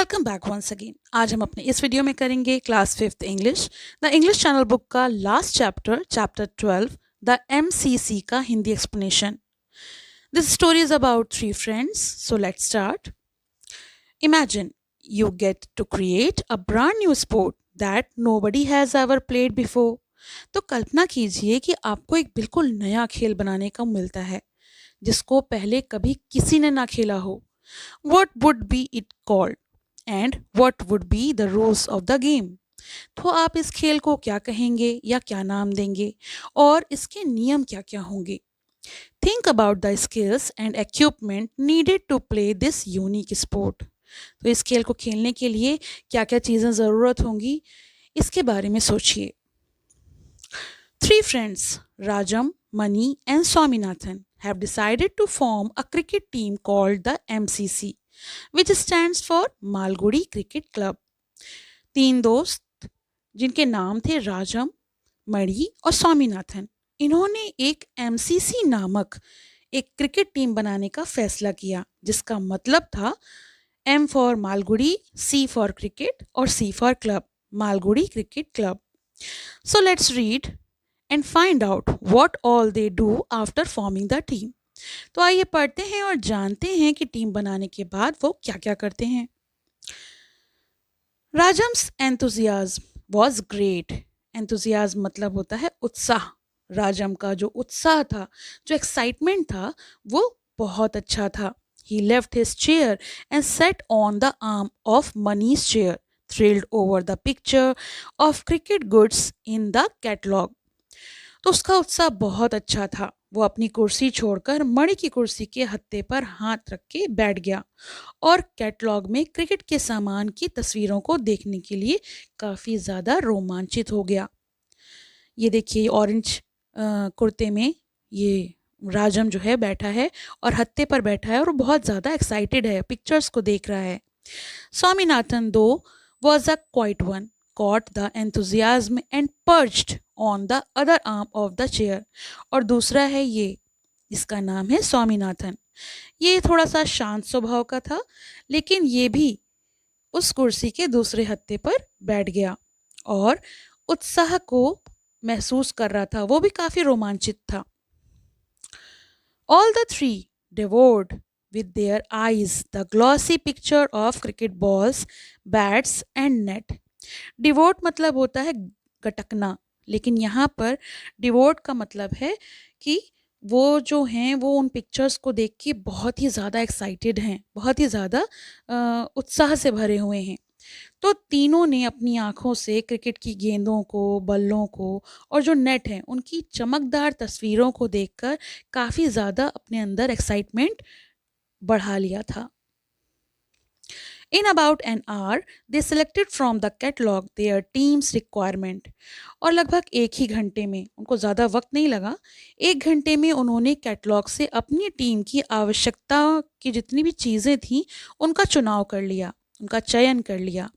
Welcome back once again. आज हम अपने इस वीडियो में करेंगे class 5th English the English channel book का लास्ट चैप्टर 12 द MCC का Hindi explanation. This story is about three friends, so let's start. Imagine you get to create a brand new sport that nobody has ever played before। तो कल्पना कीजिए कि आपको एक बिल्कुल नया खेल बनाने का मिलता है जिसको पहले कभी किसी ने ना खेला हो। What would be it called? And what would be the rules of the game? तो आप इस खेल को क्या कहेंगे या क्या नाम देंगे और इसके नियम क्या क्या होंगे। Think about the skills and equipment needed to play this unique sport. तो इस खेल को खेलने के लिए क्या क्या चीज़ें ज़रूरत होंगी, इसके बारे में सोचिए। Three friends, Rajam, Mani and Swaminathan, have decided to form a cricket team called the MCC, which stands for Malgudi Cricket Club। तीन दोस्त जिनके नाम थे राजम, मणि और स्वामीनाथन, इन्होंने एक MCC नामक एक क्रिकेट टीम बनाने का फैसला किया जिसका मतलब था M for Malgudi, C for cricket और C for club, Malgudi cricket club. So let's read and find out what all they do after forming the team। तो आइए पढ़ते हैं और जानते हैं कि टीम बनाने के बाद वो क्या क्या करते हैं। राजम्स enthusiasm was great। enthusiasm मतलब होता है उत्साह। राजम का जो उत्साह था, जो एक्साइटमेंट था, वो बहुत अच्छा था। He left his chair and sat on the arm of Mani's chair, thrilled over the picture of cricket goods in the catalog। तो उसका उत्साह बहुत अच्छा था। वो अपनी कुर्सी छोड़कर मणि की कुर्सी के हत्थे पर हाथ रख के बैठ गया और कैटलॉग में क्रिकेट के सामान की तस्वीरों को देखने के लिए काफ़ी ज़्यादा रोमांचित हो गया। ये देखिए ऑरेंज कुर्ते में ये राजम जो है बैठा है और हत्थे पर बैठा है और बहुत ज़्यादा एक्साइटेड है, पिक्चर्स को देख रहा है। स्वामीनाथन दो was a quiet one, caught the enthusiasm and perched on the other arm of the chair। और दूसरा है ये, इसका नाम है स्वामीनाथन। ये थोड़ा सा शांत स्वभाव का था, लेकिन ये भी उस कुर्सी के दूसरे हत्थे पर बैठ गया और उत्साह को महसूस कर रहा था। वो भी काफी रोमांचित था। All the three devoured with their eyes the glossy picture of cricket balls, bats and net। Devote मतलब होता है गटकना, लेकिन यहाँ पर डिवोट का मतलब है कि वो जो हैं वो उन पिक्चर्स को देख के बहुत ही ज़्यादा एक्साइटेड हैं, बहुत ही ज़्यादा उत्साह से भरे हुए हैं। तो तीनों ने अपनी आँखों से क्रिकेट की गेंदों को, बल्लों को और जो नेट हैं उनकी चमकदार तस्वीरों को देखकर काफ़ी ज़्यादा अपने अंदर एक्साइटमेंट बढ़ा लिया था। In about an hour, they selected from the catalog their team's requirement। और लगभग एक ही घंटे में, उनको ज़्यादा वक्त नहीं लगा, एक घंटे में उन्होंने कैटलॉग से अपनी टीम की आवश्यकता की जितनी भी चीज़ें थीं उनका चुनाव कर लिया, उनका चयन कर लिया।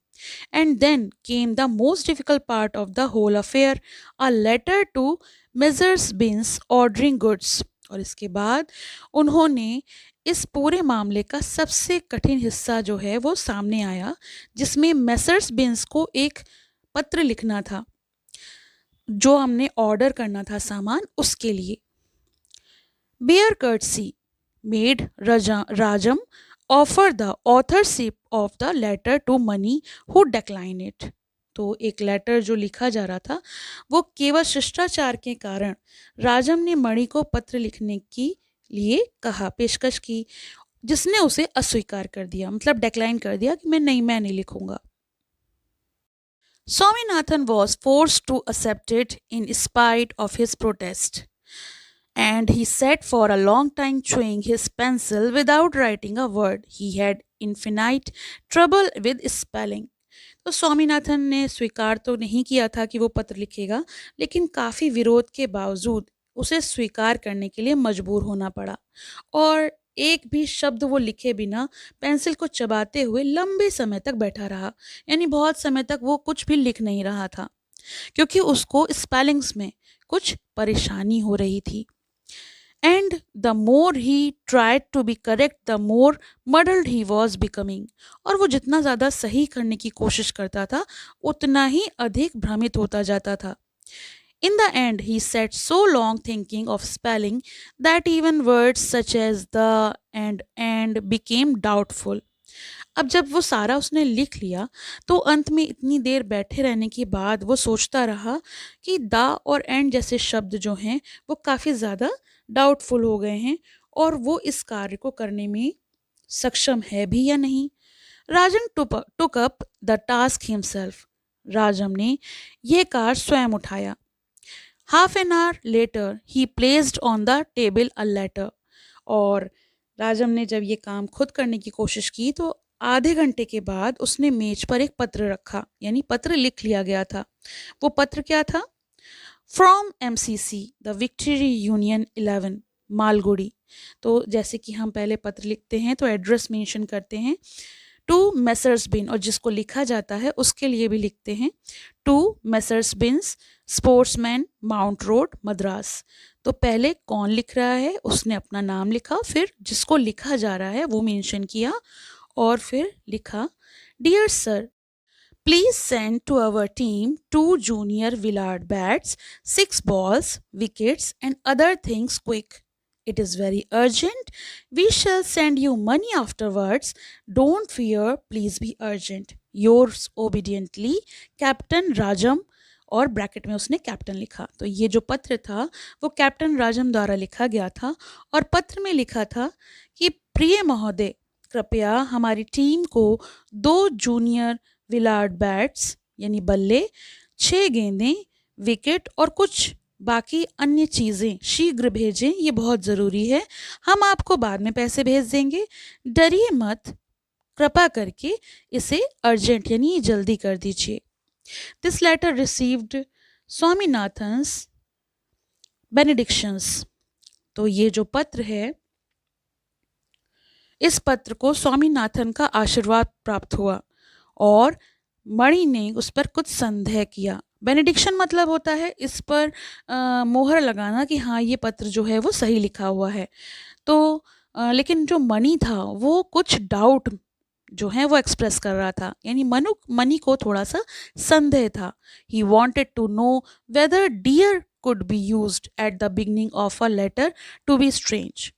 And then came the most difficult part of the whole affair, a letter to Messrs. Binns ordering goods। और इसके बाद उन्होंने इस पूरे मामले का सबसे कठिन हिस्सा जो है वो सामने आया, जिसमें मेसर्स बिन्स को एक पत्र लिखना था जो हमने ऑर्डर करना था सामान, उसके लिए। Bare courtesy made Rajam offer the authorship of the letter to Mani who declined it. तो एक लेटर जो लिखा जा रहा था वो केवल शिष्टाचार के कारण राजम ने मणि को पत्र लिखने की लिए कहा, पेशकश की, जिसने उसे अस्वीकार कर दिया, मतलब डिक्लाइन कर दिया कि मैं नहीं लिखूंगा। Swaminathan was forced to accept it in spite of his protest, and he sat for a long time chewing his pencil without writing a word। He had infinite trouble with spelling। तो स्वामीनाथन ने स्वीकार तो नहीं किया था कि वो पत्र लिखेगा, लेकिन काफ़ी विरोध के बावजूद उसे स्वीकार करने के लिए मजबूर होना पड़ा और एक भी शब्द वो लिखे बिना पेंसिल को चबाते हुए लंबे समय तक बैठा रहा। यानी बहुत समय तक वो कुछ भी लिख नहीं रहा था क्योंकि उसको स्पेलिंग्स में कुछ परेशानी हो रही थी। And the more he tried to be correct the more muddled he was becoming. और वो जितना ज़्यादा सही करने की कोशिश करता था उतना ही अधिक भ्रमित होता जाता था। In the end, he sat so long thinking of spelling that even words such as the and became doubtful. अब जब वो सारा उसने लिख लिया तो अंत में इतनी देर बैठे रहने के बाद वो सोचता रहा कि द और एंड जैसे शब्द जो हैं वो काफ़ी ज़्यादा डाउटफुल हो गए हैं और वो इस कार्य को करने में सक्षम है भी या नहीं। Rajan took up the task himself. Rajam ने यह कार्य स्वयं उठाया। Half an hour later he placed on the table a letter. और राजम ने जब ये काम खुद करने की कोशिश की तो आधे घंटे के बाद उसने मेज पर एक पत्र रखा, यानी पत्र लिख लिया गया था। वो पत्र क्या था? From MCC the victory union 11 Malgudi. तो जैसे कि हम पहले पत्र लिखते हैं तो एड्रेस मेंशन करते हैं टू मेसर्स बिन, और जिसको लिखा जाता है उसके लिए भी लिखते हैं to Messrs Binns sportsman Mount Road Madras. तो पहले कौन लिख रहा है उसने अपना नाम लिखा, फिर जिसको लिखा जा रहा है वो मेंशन किया और फिर लिखा dear sir, please send to our team 2 junior Willard bats, 6 balls, wickets and other things quick. It is very urgent. We shall send you money afterwards. Don't fear. Please be urgent. Yours obediently, captain राजम। और bracket में उसने captain लिखा। तो ये जो पत्र था वो कैप्टन राजम द्वारा लिखा गया था और पत्र में लिखा था कि प्रिय महोदय, कृपया हमारी टीम को 2 जूनियर विलार्ड बैट्स यानी बल्ले, 6 गेंदें, विकेट और कुछ बाकी अन्य चीज़ें शीघ्र भेजें, ये बहुत ज़रूरी है। हम आपको बाद में पैसे भेज देंगे, डरिए मत, कृपा करके इसे अर्जेंट यानी जल्दी कर दीजिए। This letter received Swaminathan's benedictions. तो ये जो पत्र है इस पत्र को स्वामीनाथन का आशीर्वाद प्राप्त हुआ और मणि ने उस पर कुछ संदेह किया। बेनेडिक्शन मतलब होता है इस पर मोहर लगाना कि हाँ ये पत्र जो है वो सही लिखा हुआ है। तो लेकिन जो मणि था वो कुछ डाउट जो है वो एक्सप्रेस कर रहा था, यानी मणि को थोड़ा सा संदेह था। He wanted to know whether dear could be used at the beginning of a letter to be strange.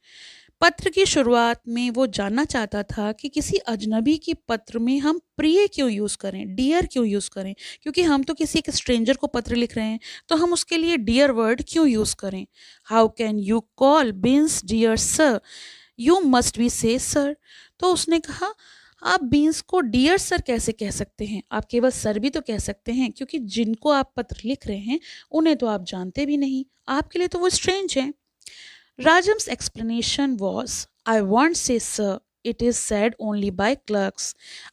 पत्र की शुरुआत में वो जानना चाहता था कि किसी अजनबी के पत्र में हम प्रिय क्यों यूज़ करें, डियर क्यों यूज़ करें, क्योंकि हम तो किसी एक स्ट्रेंजर को पत्र लिख रहे हैं तो हम उसके लिए डियर वर्ड क्यों यूज़ करें। How can you call Binns dear sir, you must be say sir. तो उसने कहा आप बीन्स को डियर सर कैसे कह सकते हैं, आप केवल सर भी तो कह सकते हैं, क्योंकि जिनको आप पत्र लिख रहे हैं उन्हें तो आप जानते भी नहीं, आपके लिए तो वो स्ट्रेंज हैं। Rajam's explanation was, I won't say sir, it is said only by clerks.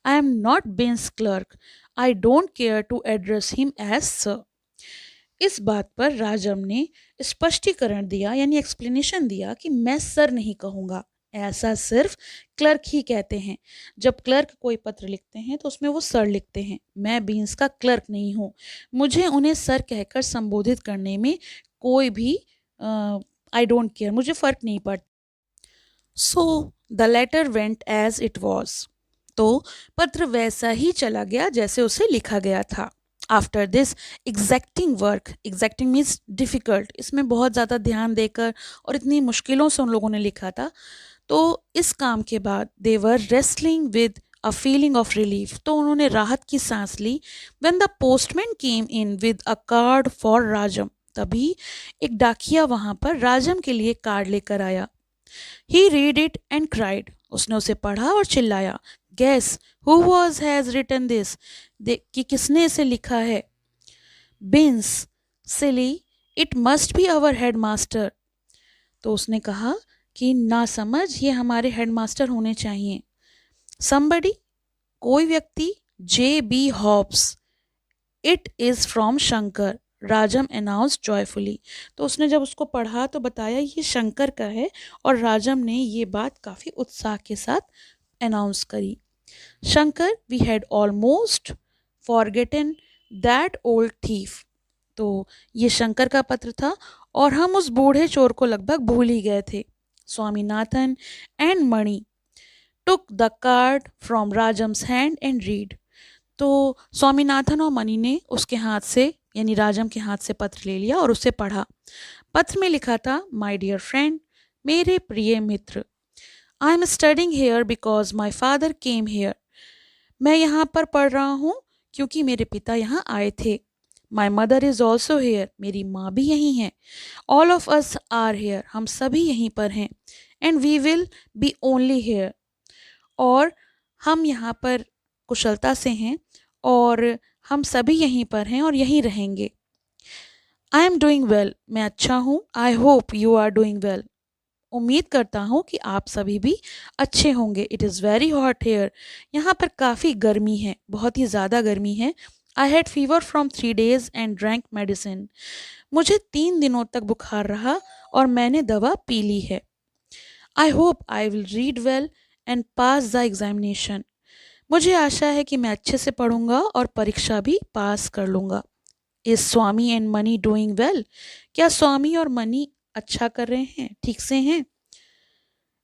I am not Bin's clerk. I don't care to address him as sir. इस बात पर राजम ने स्पष्टीकरण दिया यानी एक्सप्लेनेशन दिया कि मैं सर नहीं कहूँगा, ऐसा सिर्फ क्लर्क ही कहते हैं। जब क्लर्क कोई पत्र लिखते हैं तो उसमें वो सर लिखते हैं। मैं बीन्स का क्लर्क नहीं हूँ, मुझे उन्हें सर कहकर संबोधित करने में कोई भी आई डोंट केयर, मुझे फ़र्क नहीं पड़ता। So the letter went as it was. तो पत्र वैसा ही चला गया जैसे उसे लिखा गया था। After this एग्जैक्टिंग work, एग्जैक्टिंग means difficult, इसमें बहुत ज़्यादा ध्यान देकर और इतनी मुश्किलों से उन लोगों ने लिखा था। तो इस काम के बाद they were wrestling with a feeling of relief, तो उन्होंने राहत की सांस ली। When the postman came in with a card for Rajam, तभी एक डाकिया वहां पर राजम के लिए कार्ड लेकर आया। He read it and cried, उसने उसे पढ़ा और चिल्लाया, guess who was has written this, कि किसने इसे लिखा है। Binns, silly, it must be our head master. तो उसने कहा कि ना समझ, ये हमारे हेडमास्टर होने चाहिए। समबडी, कोई व्यक्ति, J.B. Hobbs, it is from Shankar, Rajam announce joyfully. तो उसने जब उसको पढ़ा तो बताया ये शंकर का है और राजम ने ये बात काफ़ी उत्साह के साथ अनाउंस करी। Shankar, we had almost forgotten that old thief. तो ये शंकर का पत्र था और हम उस बूढ़े चोर को लगभग भूल ही गए थे। Swaminathan and Mani took the card from Rajam's hand and read. तो स्वामीनाथन और मणि ने उसके हाथ से यानी राजम के हाथ से पत्र ले लिया और उसे पढ़ा। पत्र में लिखा था, माय डियर फ्रेंड, मेरे प्रिय मित्र, I am studying here because my father came here. मैं यहाँ पर पढ़ रहा हूँ क्योंकि मेरे पिता यहाँ आए थे। My mother is also here, मेरी माँ भी यहीं है। All of us are here, हम सभी यहीं पर हैं। And we will be only here, और हम यहाँ पर कुशलता से हैं और हम सभी यहीं पर हैं और यहीं रहेंगे। आई एम डूइंग वेल, मैं अच्छा हूँ। I hope you are doing well, उम्मीद करता हूँ कि आप सभी भी अच्छे होंगे। It is very hot here, यहाँ पर काफ़ी गर्मी है, बहुत ही ज़्यादा गर्मी है। I had fever from 3 days and drank medicine, मुझे 3 दिनों तक बुखार रहा और मैंने दवा पी ली है। I hope I will read well and pass the examination, मुझे आशा है कि मैं अच्छे से पढ़ूंगा और परीक्षा भी पास कर लूँगा। Is Swami and money doing well, क्या स्वामी और मनी अच्छा कर रहे हैं, ठीक से हैं?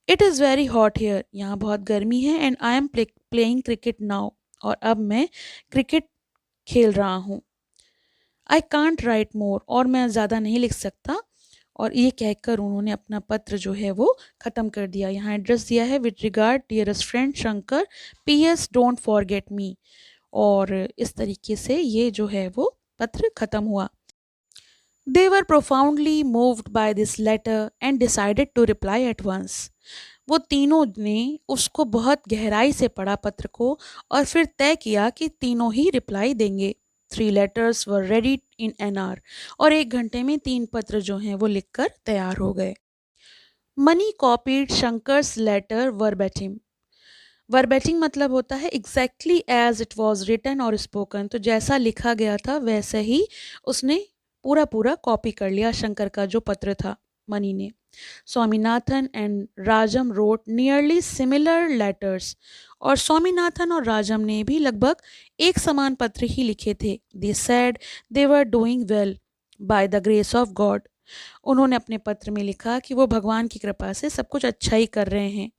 It is very hot here, यहाँ बहुत गर्मी है। And I am playing cricket now, और अब मैं क्रिकेट खेल रहा हूँ। आई कांट राइट मोर, और मैं ज़्यादा नहीं लिख सकता। और ये कहकर उन्होंने अपना पत्र जो है वो ख़त्म कर दिया। यहाँ एड्रेस दिया है, with regard dearest friend Shankar, PS don't forget me. और इस तरीके से ये जो है वो पत्र ख़त्म हुआ। They were profoundly moved by this letter and decided to reply at once. वो तीनों ने उसको बहुत गहराई से पढ़ा पत्र को, और फिर तय किया कि तीनों ही रिप्लाई देंगे। 3 letters were ready in an hour, और 1 घंटे में 3 पत्र जो हैं वो लिखकर तैयार हो गए। Mani copied Shankar's letter verbatim. Verbatim मतलब होता है exactly as it was written और स्पोकन, तो जैसा लिखा गया था वैसे ही उसने पूरा पूरा कॉपी कर लिया शंकर का जो पत्र था, मनी ने। Swaminathan and Rajam wrote nearly similar letters, और स्वामीनाथन और राजम ने भी लगभग एक समान पत्र ही लिखे थे। They said they were doing well by the grace of God, उन्होंने अपने पत्र में लिखा कि वो भगवान की कृपा से सब कुछ अच्छा ही कर रहे हैं।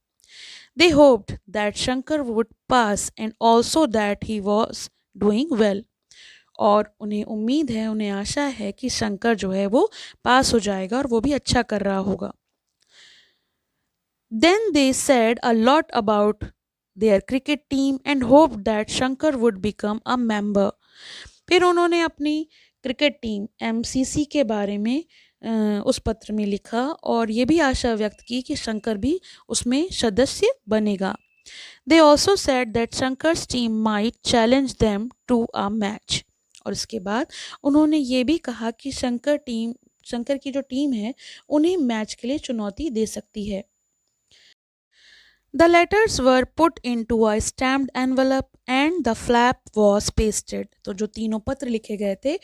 They hoped that Shankar would pass and also that he was doing well, और उन्हें उम्मीद है, उन्हें आशा है कि शंकर जो है वो पास हो जाएगा और वो भी अच्छा कर रहा होगा। Then they said a lot about their cricket team and hoped that Shankar would become a member. फिर उन्होंने अपनी क्रिकेट टीम MCC के बारे में उस पत्र में लिखा और ये भी आशा व्यक्त की कि शंकर भी उसमें सदस्य बनेगा। They also said that Shankar's team might challenge them to a match. और इसके बाद उन्होंने ये भी कहा कि शंकर की जो टीम है उन्हें मैच के लिए चुनौती दे सकती है। The letters were put into a stamped envelope and the flap was pasted. तो जो तीनों पत्र लिखे गए थे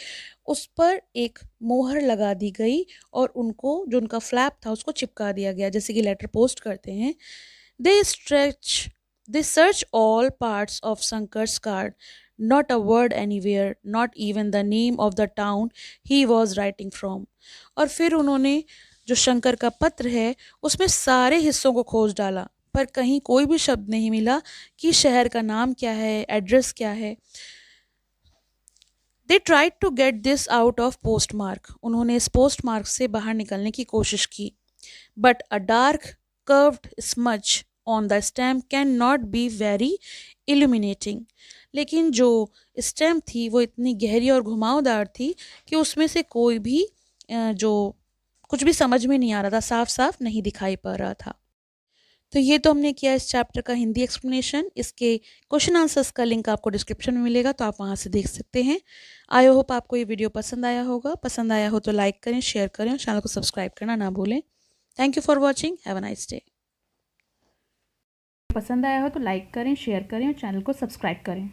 उस पर एक मोहर लगा दी गई और उनको जो उनका फ्लैप था उसको चिपका दिया गया, जैसे कि लेटर पोस्ट करते हैं। They search all parts of Shankar's card, not a word anywhere, not even the name of the town he was writing from. और फिर उन्होंने जो शंकर का पत्र है उसमें सारे हिस्सों को खोज डाला, पर कहीं कोई भी शब्द नहीं मिला कि शहर का नाम क्या है, एड्रेस क्या है। They tried to get this out of postmark, उन्होंने इस पोस्ट मार्क से बाहर निकलने की कोशिश की। But a dark curved smudge on the stamp can not be very illuminating, लेकिन जो स्टैम्प थी वो इतनी गहरी और घुमावदार थी कि उसमें से कोई भी जो कुछ भी समझ में नहीं आ रहा था, साफ साफ नहीं दिखाई पड़ रहा था। तो ये तो हमने किया इस चैप्टर का हिंदी एक्सप्लेनेशन। इसके क्वेश्चन आंसर्स का लिंक आपको डिस्क्रिप्शन में मिलेगा, तो आप वहाँ से देख सकते हैं। आई होप आपको ये वीडियो पसंद आया होगा। पसंद आया हो तो लाइक करें, शेयर करें और चैनल को सब्सक्राइब करना ना भूलें। Thank you for watching, have a nice day. पसंद आया हो तो लाइक करें, शेयर करें और चैनल को सब्सक्राइब करें।